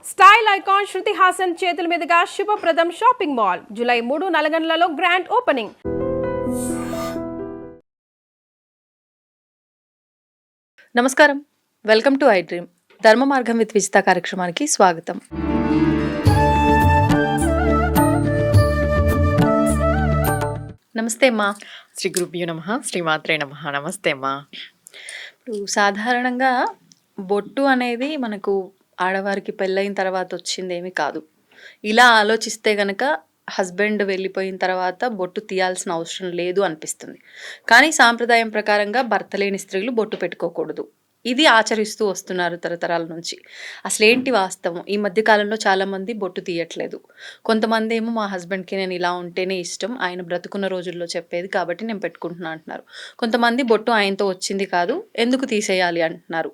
Style icon Shruti Haasan చేతుల మీదుగా శుభప్రదం షాపింగ్ మాల్ జూలై 3 నల్గొండలలో గ్రాండ్ ఓపెనింగ్. నమస్కారం, వెల్కమ్ టు ఐ డ్రీమ్. ధర్మ మార్గం విత్ విజిత కార్యక్రమానికి స్వాగతం. నమస్తే అమ్మా. శ్రీ గురుభ్యో నమః, శ్రీమాత్రే నమః. నమస్తే అమ్మా. ఇప్పుడు సాధారణంగా బొట్టు అనేది మనకు ఆడవారికి పెళ్ళైన తర్వాత వచ్చిందేమీ కాదు. ఇలా ఆలోచిస్తే గనక హస్బెండ్ వెళ్ళిపోయిన తర్వాత బొట్టు తీయాల్సిన అవసరం లేదు అనిపిస్తుంది. కానీ సాంప్రదాయం ప్రకారంగా భర్త లేని స్త్రీలు బొట్టు పెట్టుకోకూడదు. ఇది ఆచరిస్తూ వస్తున్నారు తరతరాల నుంచి. అసలేంటి వాస్తవం? ఈ మధ్య కాలంలో చాలామంది బొట్టు తీయట్లేదు. కొంతమంది ఏమో మా హస్బెండ్కి నేను ఇలా ఉంటేనే ఇష్టం, ఆయన బ్రతుకున్న రోజుల్లో చెప్పేది కాబట్టి నేను పెట్టుకుంటున్నా అంటున్నారు. కొంతమంది బొట్టు ఆయనతో వచ్చింది కాదు, ఎందుకు తీసేయాలి అంటున్నారు.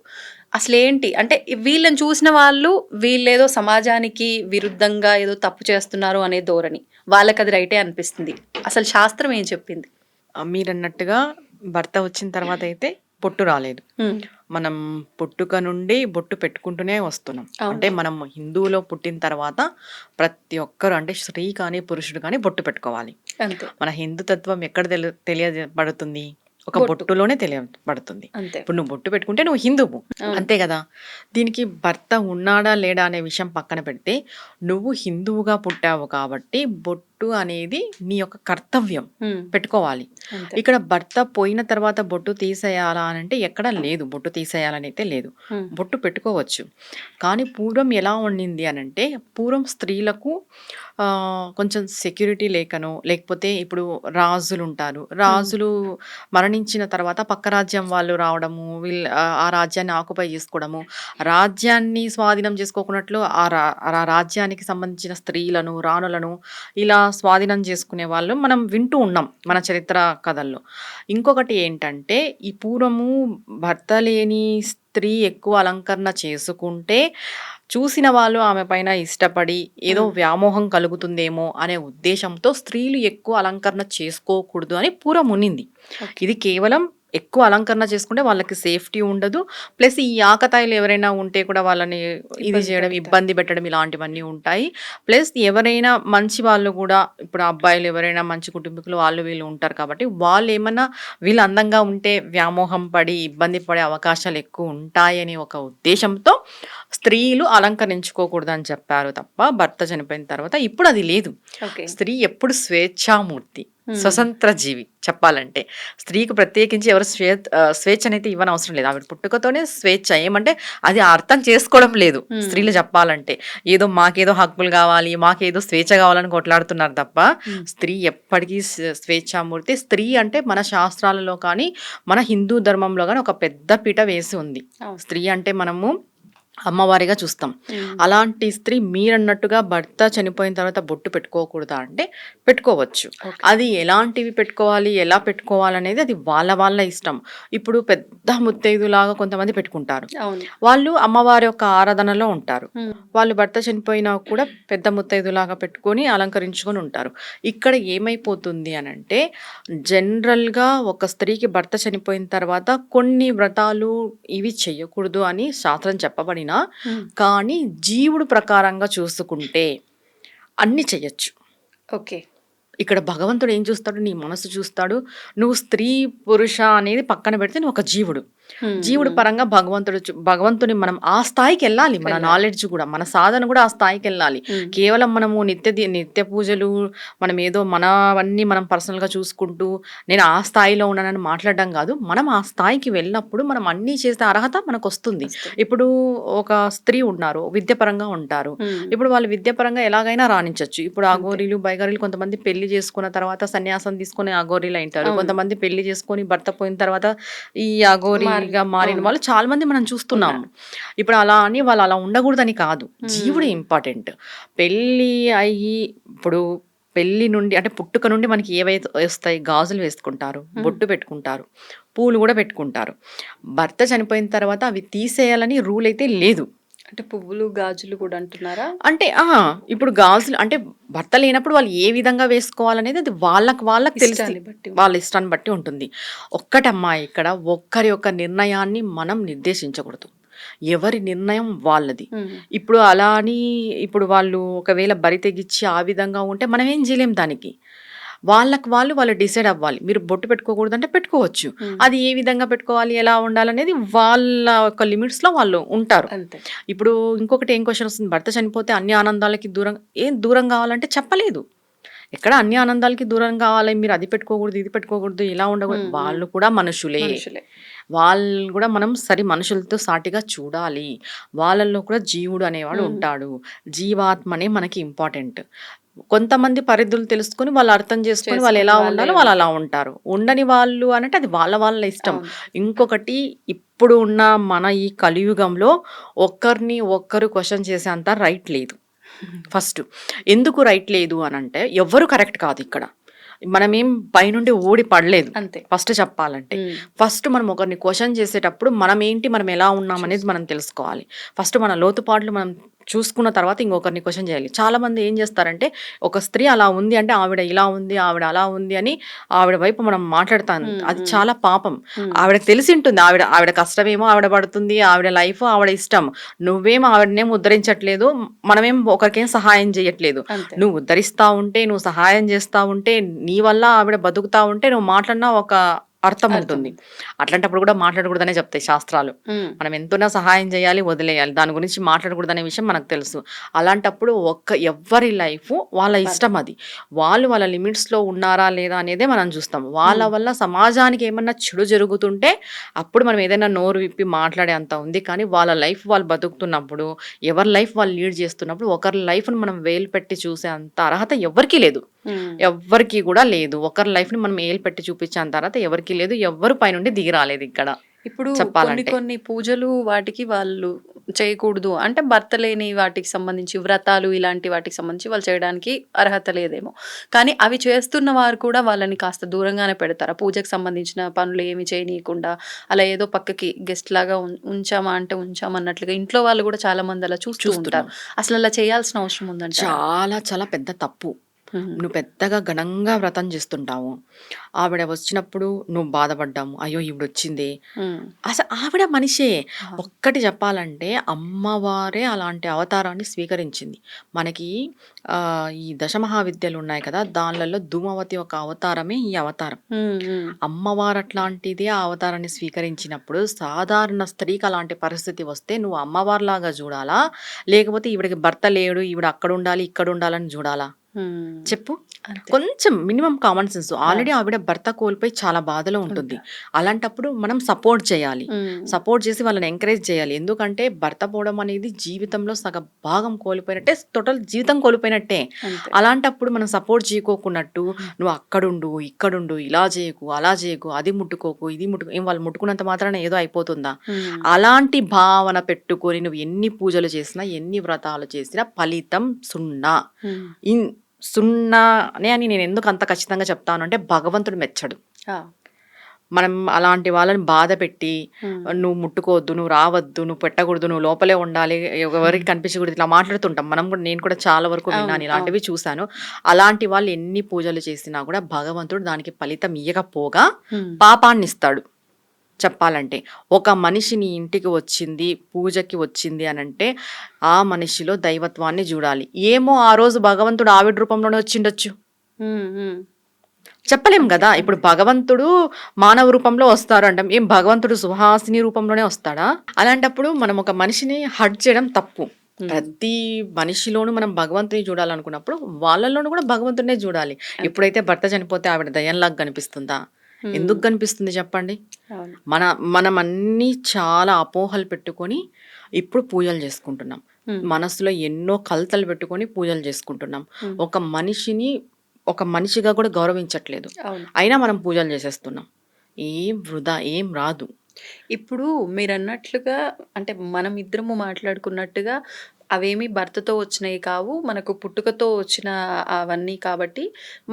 అసలేంటి అంటే వీళ్ళని చూసిన వాళ్ళు వీళ్ళేదో సమాజానికి విరుద్ధంగా ఏదో తప్పు చేస్తున్నారు అనే ధోరణి, వాళ్ళకి అది రైటే అనిపిస్తుంది. అసలు శాస్త్రం ఏం చెప్పింది? మీరన్నట్టుగా భర్త వచ్చిన తర్వాత అయితే బొట్టు రాలేదు. మనం పుట్టుక నుండి బొట్టు పెట్టుకుంటూనే వస్తున్నాం. అంటే మనం హిందువులో పుట్టిన తర్వాత ప్రతి ఒక్కరు, అంటే స్త్రీ కానీ పురుషుడు కానీ బొట్టు పెట్టుకోవాలి. మన హిందూ తత్వం ఎక్కడ తెలియబడుతుంది? ఒక బొట్టులోనే తెలియబడుతుంది. ఇప్పుడు నువ్వు బొట్టు పెట్టుకుంటే నువ్వు హిందువు, అంతే కదా. దీనికి భర్త ఉన్నాడా లేడా అనే విషయం పక్కన పెడితే, నువ్వు హిందువుగా పుట్టావు కాబట్టి బొట్టు అనేది నీ యొక్క కర్తవ్యం, పెట్టుకోవాలి. ఇక్కడ భర్త పోయిన తర్వాత బొట్టు తీసేయాలా అని అంటే ఎక్కడ లేదు, బొట్టు తీసేయాలని అయితే లేదు. బొట్టు పెట్టుకోవచ్చు. కానీ పూర్వం ఎలా ఉండింది అని అంటే, పూర్వం స్త్రీలకు కొంచెం సెక్యూరిటీ లేకనో, లేకపోతే ఇప్పుడు రాజులు ఉంటారు, రాజులు మరణించిన తర్వాత పక్క రాజ్యం వాళ్ళు రావడము, ఆ రాజ్యాన్ని ఆక్యుపై చేసుకోవడము, రాజ్యాన్ని స్వాధీనం చేసుకోకున్నట్లు ఆ రాజ్యానికి సంబంధించిన స్త్రీలను, రాణులను ఇలా స్వాధీనం చేసుకునే వాళ్ళు మనం వింటూ ఉన్నాం మన చరిత్ర కథల్లో. ఇంకొకటి ఏంటంటే, ఈ పూర్వము భర్త లేని స్త్రీ ఎక్కువ అలంకరణ చేసుకుంటే చూసిన వాళ్ళు ఆమె పైన ఇష్టపడి ఏదో వ్యామోహం కలుగుతుందేమో అనే ఉద్దేశంతో స్త్రీలు ఎక్కువ అలంకరణ చేసుకోకూడదు అని పూర్వం ఉన్నింది. ఇది కేవలం ఎక్కువ అలంకరణ చేసుకుంటే వాళ్ళకి సేఫ్టీ ఉండదు, ప్లస్ ఈ ఆకతాయిలు ఎవరైనా ఉంటే కూడా వాళ్ళని ఇది చేయడం, ఇబ్బంది పెట్టడం, ఇలాంటివన్నీ ఉంటాయి. ప్లస్ ఎవరైనా మంచి వాళ్ళు కూడా, ఇప్పుడు అబ్బాయిలు ఎవరైనా మంచి కుటుంబీకులు వాళ్ళు వీళ్ళు ఉంటారు కాబట్టి వాళ్ళు ఏమన్నా వీళ్ళు అందంగా ఉంటే వ్యామోహం పడి ఇబ్బంది పడే అవకాశాలు ఎక్కువ ఉంటాయని ఒక ఉద్దేశంతో స్త్రీలు అలంకరించుకోకూడదు అని చెప్పారు తప్ప, భర్త చనిపోయిన తర్వాత ఇప్పుడు అది లేదు. స్త్రీ ఎప్పుడు స్వేచ్ఛామూర్తి, స్వతంత్ర జీవి. చెప్పాలంటే స్త్రీకి ప్రత్యేకించి ఎవరు స్వేచ్ఛనైతే ఇవ్వని అవసరం లేదు. ఆవిడ పుట్టుకతోనే స్వేచ్ఛ. ఏమంటే అది అర్థం చేసుకోవడం లేదు స్త్రీలు. చెప్పాలంటే ఏదో మాకేదో హక్కులు కావాలి, మాకేదో స్వేచ్ఛ కావాలని కొట్లాడుతున్నారు తప్ప, స్త్రీ ఎప్పటికీ స్వేచ్ఛామూర్తి. స్త్రీ అంటే మన శాస్త్రాలలో కానీ మన హిందూ ధర్మంలో కానీ ఒక పెద్ద పీట వేసి ఉంది. స్త్రీ అంటే మనము అమ్మవారిగా చూస్తాం. అలాంటి స్త్రీ మీరన్నట్టుగా భర్త చనిపోయిన తర్వాత బొట్టు పెట్టుకోకూడదా అంటే పెట్టుకోవచ్చు. అది ఎలాంటివి పెట్టుకోవాలి, ఎలా పెట్టుకోవాలనేది అది వాళ్ళ ఇష్టం. ఇప్పుడు పెద్ద ముత్తైదులాగా కొంతమంది పెట్టుకుంటారు, వాళ్ళు అమ్మవారి యొక్క ఆరాధనలో ఉంటారు. వాళ్ళు భర్త చనిపోయినా కూడా పెద్ద ముత్తైదులాగా పెట్టుకొని అలంకరించుకొని ఉంటారు. ఇక్కడ ఏమైపోతుంది అని అంటే, జనరల్గా ఒక స్త్రీకి భర్త చనిపోయిన తర్వాత కొన్ని వ్రతాలు ఇవి చెయ్యకూడదు అని శాస్త్రం చెప్పబడి, కానీ జీవుడు ప్రకారంగా చూసుకుంటే అన్ని చెయ్యొచ్చు. ఓకే, ఇక్కడ భగవంతుడు ఏం చూస్తాడు? నీ మనసు చూస్తాడు. నువ్వు స్త్రీ పురుష అనేది పక్కన పెడితే నువ్వు ఒక జీవుడు. జీవుడు పరంగా భగవంతుని మనం ఆ స్థాయికి వెళ్ళాలి. మన నాలెడ్జ్ కూడా, మన సాధన కూడా ఆ స్థాయికి వెళ్ళాలి. కేవలం మనము నిత్య పూజలు, మనం ఏదో మనవన్నీ మనం పర్సనల్ గా చూసుకుంటూ నేను ఆ స్థాయిలో ఉన్నానని మాట్లాడడం కాదు. మనం ఆ స్థాయికి వెళ్ళినప్పుడు మనం అన్ని చేసే అర్హత మనకు వస్తుంది. ఇప్పుడు ఒక స్త్రీ ఉన్నారు, విద్యాపరంగా ఉంటారు. ఇప్పుడు వాళ్ళు విద్యాపరంగా ఎలాగైనా రాణించవచ్చు. ఇప్పుడు అఘోరీలు బైగారీలు కొంతమంది పెళ్లి చేసుకున్న తర్వాత సన్యాసం తీసుకుని అఘోరీలు అంటారు. కొంతమంది పెళ్లి చేసుకొని భర్త పోయిన తర్వాత ఈ అఘోరీగా మారిన వాళ్ళు చాలా మంది మనం చూస్తున్నాము. ఇప్పుడు అలా అని వాళ్ళు అలా ఉండకూడదని కాదు, జీవుడు ఇంపార్టెంట్. పెళ్లి అయ్యి ఇప్పుడు పెళ్లి నుండి అంటే పుట్టుక నుండి మనకి ఏవైతే వస్తాయి, గాజులు వేసుకుంటారు, బొట్టు పెట్టుకుంటారు, పూలు కూడా పెట్టుకుంటారు. భర్త చనిపోయిన తర్వాత అవి తీసేయాలని రూల్ అయితే లేదు. అంటే పువ్వులు గాజులు కూడా అంటున్నారా? అంటే ఇప్పుడు గాజులు అంటే భర్త లేనప్పుడు వాళ్ళు ఏ విధంగా వేసుకోవాలనేది అది వాళ్ళకి తెలుసు, వాళ్ళ ఇష్టాన్ని బట్టి ఉంటుంది. ఒక్కటమ్మా, ఇక్కడ ఒక్కరి యొక్క నిర్ణయాన్ని మనం నిర్దేశించకూడదు. ఎవరి నిర్ణయం వాళ్ళది. ఉమ్, ఇప్పుడు అలా అని ఇప్పుడు వాళ్ళు ఒకవేళ బరి తెగించి ఆ విధంగా ఉంటే మనం ఏం చేయలేం దానికి. వాళ్ళు డిసైడ్ అవ్వాలి. మీరు బొట్టు పెట్టుకోకూడదంటే పెట్టుకోవచ్చు. ఉమ్, అది ఏ విధంగా పెట్టుకోవాలి, ఎలా ఉండాలనేది వాళ్ళ యొక్క లిమిట్స్‌లో వాళ్ళు ఉంటారు. అంతే. ఇప్పుడు ఇంకొకటి ఏం క్వెషన్ వస్తుంది, భర్త చనిపోతే అన్ని ఆనందాలకి దూరం కావాలంటే చెప్పలేదు. ఎక్కడ అన్ని ఆనందాలకి దూరం కావాలి, మీరు అది పెట్టుకోకూడదు, ఇది పెట్టుకోకూడదు, ఇలా ఉండకూడదు. వాళ్ళు కూడా మనుషులే. మనుషులే. వాళ్ళు కూడా మనం మనుషులతో సాటిగా చూడాలి. వాళ్ళల్లో కూడా జీవుడు అనేవాడు ఉంటాడు. జీవాత్మనే మనకి ఇంపార్టెంట్. కొంతమంది పరిధులు తెలుసుకొని వాళ్ళు అర్థం చేసుకొని వాళ్ళు ఎలా ఉండాలో వాళ్ళు అలా ఉంటారు. ఉండని వాళ్ళు అనంటే అది వాళ్ళ ఇష్టం. ఇంకొకటి, ఇప్పుడు ఉన్న మన ఈ కలియుగంలో ఒక్కరిని ఒక్కరు క్వశ్చన్ చేసేంత రైట్ లేదు. ఫస్ట్ ఎందుకు రైట్ లేదు అనంటే ఎవ్వరు కరెక్ట్ కాదు ఇక్కడ. మనమేం పైనుండి ఊడి పడలేదు. అంతే. ఫస్ట్ చెప్పాలంటే ఫస్ట్ మనం ఒకరిని క్వశ్చన్ చేసేటప్పుడు మనం ఏంటి, మనం ఎలా ఉన్నాం అనేది మనం తెలుసుకోవాలి. ఫస్ట్ మన లోతుపాట్లు మనం చూసుకున్న తర్వాత ఇంకొకరిని క్వశ్చన్ చేయాలి. చాలా మంది ఏం చేస్తారంటే, ఒక స్త్రీ అలా ఉంది అంటే ఆవిడ ఇలా ఉంది, ఆవిడ అలా ఉంది అని ఆవిడ వైపు మనం మాట్లాడతాం. అది చాలా పాపం. ఆవిడకి తెలిసి ఉంటుంది, ఆవిడ కష్టమేమో ఆవిడ పడుతుంది, ఆవిడ లైఫ్ ఆవిడ ఇష్టం. నువ్వేం ఆవిడనేం ఉద్ధరించట్లేదు, మనమేం ఒకరికేం సహాయం చేయట్లేదు. అంతే. నువ్వు ఉద్ధరిస్తా ఉంటే, నువ్వు సహాయం చేస్తా ఉంటే, నీ వల్ల ఆవిడ బతుకుతా ఉంటే నువ్వు మాట్లాడినా ఒక అర్థం ఉంటుంది. అట్లాంటప్పుడు కూడా మాట్లాడకూడదనే చెప్తాయి శాస్త్రాలు. మనం ఎంతైనా సహాయం చేయాలి, వదిలేయాలి, దాని గురించి మాట్లాడకూడదనే విషయం మనకు తెలుసు. అలాంటప్పుడు ఎవ్వరి లైఫ్ వాళ్ళ ఇష్టం. అది వాళ్ళ లిమిట్స్లో ఉన్నారా లేదా అనేదే మనం చూస్తాం. వాళ్ళ వల్ల సమాజానికి ఏమన్నా చెడు జరుగుతుంటే అప్పుడు మనం ఏదైనా నోరు విప్పి మాట్లాడే అంత ఉంది. కానీ వాళ్ళ లైఫ్ వాళ్ళు బతుకుతున్నప్పుడు, ఎవరి లైఫ్ వాళ్ళు లీడ్ చేస్తున్నప్పుడు ఒకరి లైఫ్ను మనం వేలు పెట్టి చూసే అంత అర్హత ఎవరికీ లేదు. ఎవ్వరికి కూడా లేదు. ఒకరి లైఫ్ని మనం ఏలు పెట్టి చూపించేంత తర్వాత ఎవరికి లేదు. ఎవ్వరు పైనుండి దిగి రాలేదు ఇక్కడ. ఇప్పుడు చెప్పాలంటే కొన్ని పూజలు వాటికి వాళ్ళు చేయకూడదు అంటే, భర్త లేని వాటికి సంబంధించి వ్రతాలు ఇలాంటి వాటికి సంబంధించి వాళ్ళు చేయడానికి అర్హత లేదేమో. కానీ అవి చేస్తున్న వారు కూడా వాళ్ళని కాస్త దూరంగానే పెడతారు. పూజకు సంబంధించిన పనులు ఏమి చేయనీయకుండా అలా ఏదో పక్కకి గెస్ట్ లాగా ఉంచామా అంటే ఉంచామన్నట్లుగా ఇంట్లో వాళ్ళు కూడా చాలా మంది అలా చూస్తూ ఉంటారు. అసలు అలా చేయాల్సిన అవసరం ఉందంట. చాలా చాలా పెద్ద తప్పు. నువ్వు పెద్దగా ఘనంగా వ్రతం చేస్తుంటావు, ఆవిడ వచ్చినప్పుడు నువ్వు బాధపడ్డాము, అయ్యో ఈవిడ వచ్చింది. అసలు ఆవిడ మనిషే. ఒక్కటి చెప్పాలంటే అమ్మవారే అలాంటి అవతారాన్ని స్వీకరించింది. మనకి ఈ దశమహావిద్యలు ఉన్నాయి కదా, దానిలలో ధూమవతి ఒక అవతారమే ఈ అవతారం. అమ్మవారు అట్లాంటిదే ఆ అవతారాన్ని స్వీకరించినప్పుడు సాధారణ స్త్రీకి అలాంటి పరిస్థితి వస్తే నువ్వు అమ్మవారిలాగా చూడాలా, లేకపోతే ఈవిడకి భర్త లేడు, ఈవిడ అక్కడ ఉండాలి ఇక్కడ ఉండాలని చూడాలా? చెప్పు. కొంచెం మినిమం కామన్ సెన్స్. ఆల్రెడీ ఆవిడ భర్త కోల్పోయి చాలా బాధలో ఉంటుంది. అలాంటప్పుడు మనం సపోర్ట్ చేయాలి. సపోర్ట్ చేసి వాళ్ళని ఎంకరేజ్ చేయాలి. ఎందుకంటే భర్త పోవడం అనేది జీవితంలో సగ భాగం కోల్పోయినట్టే, టోటల్ జీవితం కోల్పోయినట్టే. అలాంటప్పుడు మనం సపోర్ట్ చేయకోకున్నట్టు నువ్వు అక్కడుండు ఇక్కడుండు, ఇలా చేయకు అలా చేయకు, అది ముట్టుకోకు ఇది ముట్టుకో, ఏం వాళ్ళు ముట్టుకున్నంత మాత్రాన ఏదో అయిపోతుందా? అలాంటి భావన పెట్టుకొని నువ్వు ఎన్ని పూజలు చేసినా ఎన్ని వ్రతాలు చేసినా ఫలితం సున్నా. సున్నానే అని నేను ఎందుకు అంత ఖచ్చితంగా చెప్తాను అంటే, భగవంతుడు మెచ్చడు. మనం అలాంటి వాళ్ళని బాధ పెట్టి నువ్వు ముట్టుకోవద్దు, నువ్వు రావద్దు, నువ్వు పెట్టకూడదు, నువ్వు లోపలే ఉండాలి, ఎవరికి కనిపించకూడదు, ఇట్లా మాట్లాడుతుంటాం మనం కూడా. నేను కూడా చాలా వరకు విన్నాను, ఇలాంటివి చూశాను. అలాంటి వాళ్ళు ఎన్ని పూజలు చేసినా కూడా భగవంతుడు దానికి ఫలితం ఇయ్యకపోగా పాపాన్ని ఇస్తాడు. చెప్పాలంటే ఒక మనిషిని ఇంటికి వచ్చింది, పూజకి వచ్చింది అనంటే ఆ మనిషిలో దైవత్వాన్ని చూడాలి. ఏమో ఆ రోజు భగవంతుడు ఆవిడ రూపంలోనే వచ్చిండొచ్చు, చెప్పలేం కదా. ఇప్పుడు భగవంతుడు మానవ రూపంలో వస్తారు అంటాం, ఏం భగవంతుడు సుహాసిని రూపంలోనే వస్తాడా? అలాంటప్పుడు మనం ఒక మనిషిని హర్ట్ చేయడం తప్పు. ప్రతి మనిషిలోనూ మనం భగవంతుని చూడాలనుకున్నప్పుడు వాళ్ళలోనూ కూడా భగవంతుడినే చూడాలి. ఎప్పుడైతే భర్త చనిపోతే ఆవిడ దయ్యంలాగా కనిపిస్తుందా? ఎందుకు కనిపిస్తుంది చెప్పండి? మనం అన్ని చాలా అపోహలు పెట్టుకొని ఇప్పుడు పూజలు చేసుకుంటున్నాం. మనసులో ఎన్నో కలతలు పెట్టుకొని పూజలు చేసుకుంటున్నాం. ఒక మనిషిని ఒక మనిషిగా కూడా గౌరవించట్లేదు. అయినా మనం పూజలు చేసేస్తున్నాం. ఏం వృధా, ఏం రాదు. ఇప్పుడు మీరన్నట్లుగా అంటే మనం ఇద్దరము మాట్లాడుకున్నట్టుగా అవేమి భర్తతో వచ్చినవి కావు. మనకు పుట్టుకతో వచ్చిన అవన్నీ కాబట్టి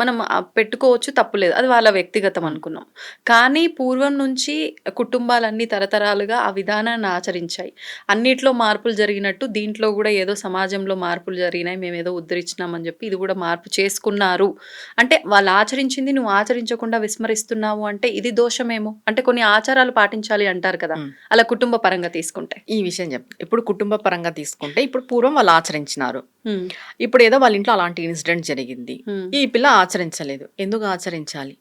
మనం పెట్టుకోవచ్చు, తప్పులేదు. అది వాళ్ళ వ్యక్తిగతం అనుకున్నాం. కానీ పూర్వం నుంచి కుటుంబాలన్నీ తరతరాలుగా ఆ విధానాన్ని ఆచరించాయి. అన్నిట్లో మార్పులు జరిగినట్టు దీంట్లో కూడా ఏదో సమాజంలో మార్పులు జరిగినాయి, మేమేదో ఉద్ధరించినామని చెప్పి ఇది కూడా మార్పు చేసుకున్నారు. అంటే వాళ్ళు ఆచరించింది నువ్వు ఆచరించకుండా విస్మరిస్తున్నావు అంటే ఇది దోషమేమో. అంటే కొన్ని ఆచారాలు పాటించాలి అంటారు కదా, అలా కుటుంబ పరంగా తీసుకుంటే. ఈ విషయం చెప్తా. ఇప్పుడు కుటుంబ పరంగా తీసుకుంటే ఇప్పుడు పూర్వం వాళ్ళు ఆచరించినారు, ఇప్పుడు ఏదో వాళ్ళ ఇంట్లో అలాంటి ఇన్సిడెంట్ జరిగింది, ఈ పిల్ల ఆచరించలేదు. ఎందుకు ఆచరించాలి?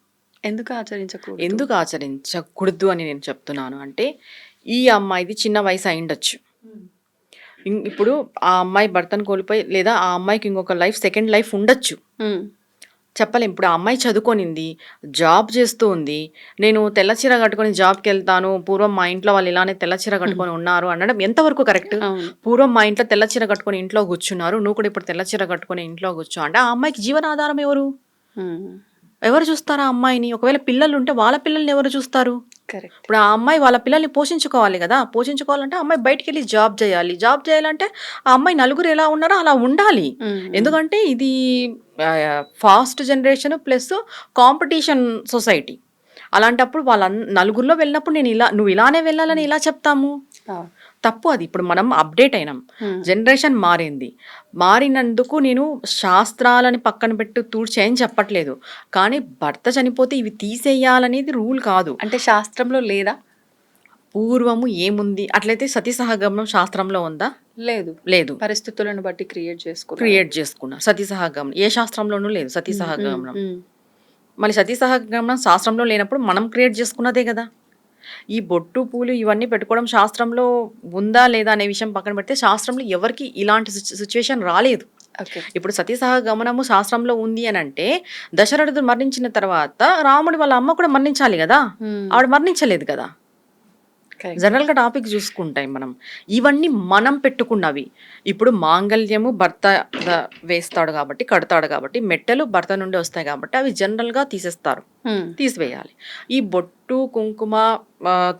ఎందుకు ఆచరించకూడదు అని నేను చెప్తున్నాను అంటే, ఈ అమ్మాయిది చిన్న వయసు అయిండొచ్చు. ఇప్పుడు ఆ అమ్మాయి భర్తను కోల్పోయి లేదా ఆ అమ్మాయికి ఇంకొక లైఫ్, సెకండ్ లైఫ్ ఉండొచ్చు, చెప్పలేం. ఇప్పుడు ఆ అమ్మాయి చదువుకొనింది, జాబ్ చేస్తూ ఉంది. నేను తెల్లచీర కట్టుకొని జాబ్కి వెళ్తాను, పూర్వం మా ఇంట్లో వాళ్ళు ఇలానే తెల్లచీర కట్టుకొని ఉన్నారు అనడం ఎంతవరకు కరెక్ట్? పూర్వం మా ఇంట్లో తెల్లచీర కట్టుకొని ఇంట్లో కూర్చున్నారు, నువ్వు కూడా ఇప్పుడు తెల్లచీర కట్టుకొని ఇంట్లో కూర్చో అంటే ఆ అమ్మాయికి జీవనాధారం ఎవరు? ఎవరు చూస్తారు ఆ అమ్మాయిని? ఒకవేళ పిల్లలు ఉంటే వాళ్ళ పిల్లల్ని ఎవరు చూస్తారు? ఇప్పుడు ఆ అమ్మాయి వాళ్ళ పిల్లల్ని పోషించుకోవాలి కదా. పోషించుకోవాలంటే ఆ అమ్మాయి బయటికి వెళ్ళి జాబ్ చేయాలి. జాబ్ చేయాలంటే ఆ అమ్మాయి నలుగురు ఎలా ఉన్నారో అలా ఉండాలి. ఎందుకంటే ఇది fast generation plus competition society. అలాంటప్పుడు వాళ్ళ నలుగురిలో వెళ్ళినప్పుడు నువ్వు ఇలానే వెళ్ళాలని ఇలా చెప్తాము? తప్పు అది. ఇప్పుడు మనం అప్డేట్ అయినాం, జనరేషన్ మారింది. మారినందుకు నేను శాస్త్రాలని పక్కన పెట్టి తూడ్చేయని చెప్పట్లేదు, కానీ భర్త చనిపోతే ఇవి తీసేయాలనేది రూల్ కాదు. అంటే శాస్త్రంలో లేదా? పూర్వము ఏముంది? అట్లయితే సతీ సహగమనం శాస్త్రంలో ఉందా? లేదు. పరిస్థితులను బట్టి క్రియేట్ చేసుకున్నా. సతీ సహగమనం ఏ శాస్త్రంలోనూ లేదు. సతీ సహగమనం మళ్ళీ సతీ సహగమనం శాస్త్రంలో లేనప్పుడు మనం క్రియేట్ చేసుకున్నదే కదా. ఈ బొట్టు పూలు ఇవన్నీ పెట్టుకోవడం శాస్త్రంలో ఉందా లేదా అనే విషయం పక్కన పెడితే, శాస్త్రంలో ఎవరికి ఇలాంటి సిచ్యువేషన్ రాలేదు. ఇప్పుడు సతీ సహగమనము శాస్త్రంలో ఉంది అని అంటే, దశరథుడు మరణించిన తర్వాత రాముడి వాళ్ళ అమ్మ కూడా మరణించాలి కదా, ఆవిడ మరణించలేదు కదా. జనరల్ గా టాపిక్ చూసుకుంటాయి మనం, ఇవన్నీ మనం పెట్టుకున్నవి. ఇప్పుడు మాంగళ్యము భర్త వేస్తాడు కాబట్టి, కడతాడు కాబట్టి, మెట్టెలు భర్త నుండి వస్తాయి కాబట్టి అవి జనరల్ గా తీసివేయాలి. ఈ బొట్టు కుంకుమ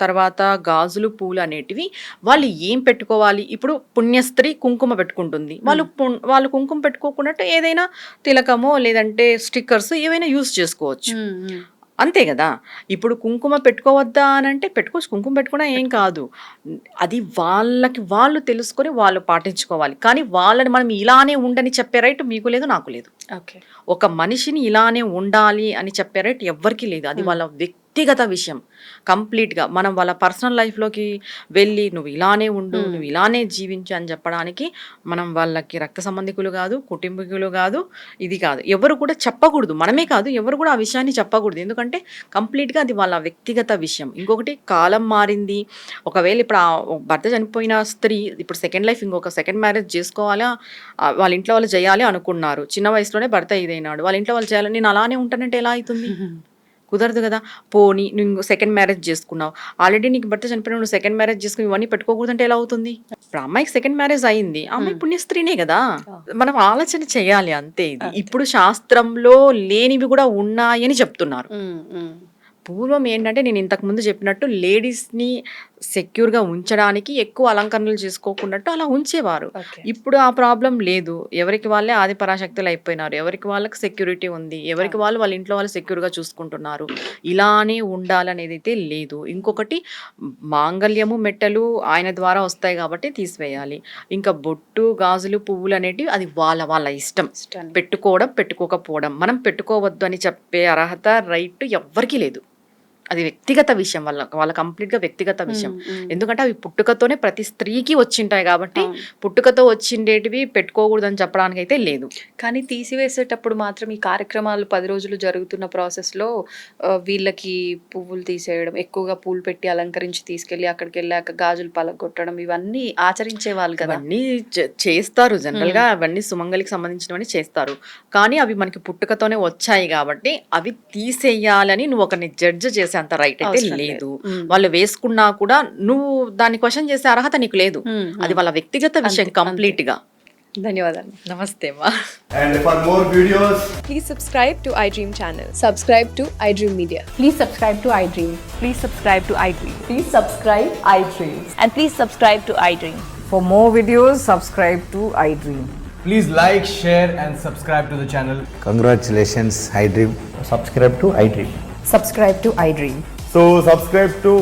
తర్వాత గాజులు పూలు అనేటివి వాళ్ళు ఏం పెట్టుకోవాలి? ఇప్పుడు పుణ్యస్త్రీ కుంకుమ పెట్టుకుంటుంది, వాళ్ళు కుంకుమ పెట్టుకోకున్నట్టు ఏదైనా తిలకమో లేదంటే స్టిక్కర్స్ ఏవైనా యూజ్ చేసుకోవచ్చు, అంతే కదా. ఇప్పుడు కుంకుమ పెట్టుకోవద్దా అని అంటే పెట్టుకోవచ్చు, కుంకుమ పెట్టుకున్నా ఏం కాదు. అది వాళ్ళకి వాళ్ళు తెలుసుకొని వాళ్ళు పాటించుకోవాలి. కానీ వాళ్ళని మనం ఇలానే ఉండని చెప్పే రైట్ మీకు లేదు, నాకు లేదు. ఒక మనిషిని ఇలానే ఉండాలి అని చెప్పే రైట్ ఎవ్వరికి లేదు. అది వాళ్ళ వ్యక్తిగత విషయం. కంప్లీట్గా మనం వాళ్ళ పర్సనల్ లైఫ్లోకి వెళ్ళి నువ్వు ఇలానే ఉండు, నువ్వు ఇలానే జీవించు అని చెప్పడానికి మనం వాళ్ళకి రక్త సంబంధికులు కాదు, కుటుంబీకులు కాదు, ఇది కాదు, ఎవరు కూడా చెప్పకూడదు. మనమే కాదు, ఎవరు కూడా ఆ విషయాన్ని చెప్పకూడదు. ఎందుకంటే కంప్లీట్గా అది వాళ్ళ వ్యక్తిగత విషయం. ఇంకొకటి, కాలం మారింది. ఒకవేళ ఇప్పుడు ఆ భర్త చనిపోయిన స్త్రీ ఇప్పుడు సెకండ్ లైఫ్, ఇంకొక సెకండ్ మ్యారేజ్ చేసుకోవాలా, వాళ్ళ ఇంట్లో వాళ్ళు చేయాలి అనుకున్నారు, చిన్న వయసులోనే భర్త ఇదైనాడు, వాళ్ళ ఇంట్లో వాళ్ళు చేయాలని నేను అలానే ఉంటానంటే ఎలా అవుతుంది? కుదరదు కదా. పోనీ నువ్వు సెకండ్ మ్యారేజ్ చేసుకున్నావు, ఆల్రెడీ నీకు భర్త చనిపోయిన, నువ్వు సెకండ్ మ్యారేజ్ చేసుకుని ఇవన్నీ పెట్టుకోకూడదంటే ఎలా అవుతుంది? ఇప్పుడు అమ్మాయికి సెకండ్ మ్యారేజ్ అయింది, అమ్మాయి పుణ్యస్త్రీనే కదా. మనం ఆలోచన చేయాలి అంతే. ఇది ఇప్పుడు శాస్త్రంలో లేనివి కూడా ఉన్నాయని చెప్తున్నారు. పూర్వం ఏంటంటే నేను ఇంతకు ముందు చెప్పినట్టు లేడీస్ని సెక్యూర్గా ఉంచడానికి ఎక్కువ అలంకరణలు చేసుకోకున్నట్టు అలా ఉంచేవారు. ఇప్పుడు ఆ ప్రాబ్లం లేదు. ఎవరికి వాళ్ళే ఆది పరాశక్తులు అయిపోయినారు, ఎవరికి వాళ్ళకి సెక్యూరిటీ ఉంది, ఎవరికి వాళ్ళు వాళ్ళ ఇంట్లో వాళ్ళు సెక్యూర్గా చూసుకుంటున్నారు. ఇలానే ఉండాలనేది అయితే లేదు. ఇంకొకటి, మాంగళ్యము మెట్టలు ఆయన ద్వారా వస్తాయి కాబట్టి తీసివేయాలి. ఇంకా బొట్టు గాజులు పువ్వులు అనేటివి అది వాళ్ళ ఇష్టం, పెట్టుకోవడం పెట్టుకోకపోవడం. మనం పెట్టుకోవద్దు అని చెప్పే అర్హత రైట్ ఎవ్వరికీ లేదు. అది వ్యక్తిగత విషయం, వాళ్ళ కంప్లీట్గా వ్యక్తిగత విషయం. ఎందుకంటే అవి పుట్టుకతోనే ప్రతి స్త్రీకి వచ్చింటాయి కాబట్టి పుట్టుకతో వచ్చిండేటివి పెట్టుకోకూడదని చెప్పడానికి అయితే లేదు. కానీ తీసివేసేటప్పుడు మాత్రం ఈ కార్యక్రమాలు 10 రోజులు జరుగుతున్న ప్రాసెస్లో వీళ్ళకి పువ్వులు తీసేయడం, ఎక్కువగా పూలు పెట్టి అలంకరించి తీసుకెళ్ళి అక్కడికి వెళ్ళాక గాజులు పలగొట్టడం, ఇవన్నీ ఆచరించే వాళ్ళు కదా. అవన్నీ చేస్తారు జనరల్గా, అవన్నీ సుమంగలికి సంబంధించినవన్నీ చేస్తారు. కానీ అవి మనకి పుట్టుకతోనే వచ్చాయి కాబట్టి అవి తీసేయాలని నువ్వు ఒకరిని జడ్జ్ చేసే అంత రైట్ అయితే లేదు. వాళ్ళు వేసుకున్నా కూడా నువ్వు దాన్ని క్వశ్చన్ చేసే అర్హత నీకు లేదు. అది వాళ్ళ వ్యక్తిగత విషయం కంప్లీట్ గా. ధన్యవాదాలు. నమస్తే మా. And for more videos, please subscribe to iDream channel. Subscribe to iDream Media. Please subscribe to iDream. Please subscribe to iDream. Please subscribe iDream. And please subscribe to iDream. For more videos, subscribe to iDream. Please like, share, and subscribe to the channel. Congratulations, iDream. Subscribe to iDream. Subscribe to iDream. So subscribe to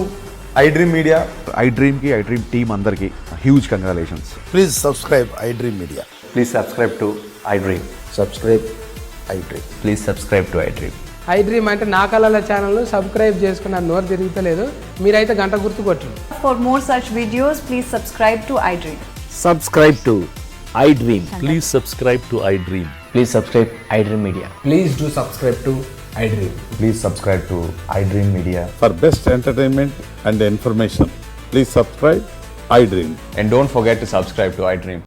iDream Media. iDream ki iDream team andarki huge congratulations. Please subscribe iDream Media. Please subscribe to iDream. Subscribe iDream. Please subscribe to iDream. iDream అంటే నా కళల ఛానల్ను subscribe చేసుకున్న నోరు తిరుగుతలేదు మీరైతే గంట గుర్తు కొట్టండి. For more such videos, please subscribe to iDream. Subscribe to iDream. Please subscribe to iDream. Please subscribe iDream Media. Please do subscribe to iDream. Please subscribe to iDream Media. For best entertainment and information, please subscribe iDream. And don't forget to subscribe to iDream.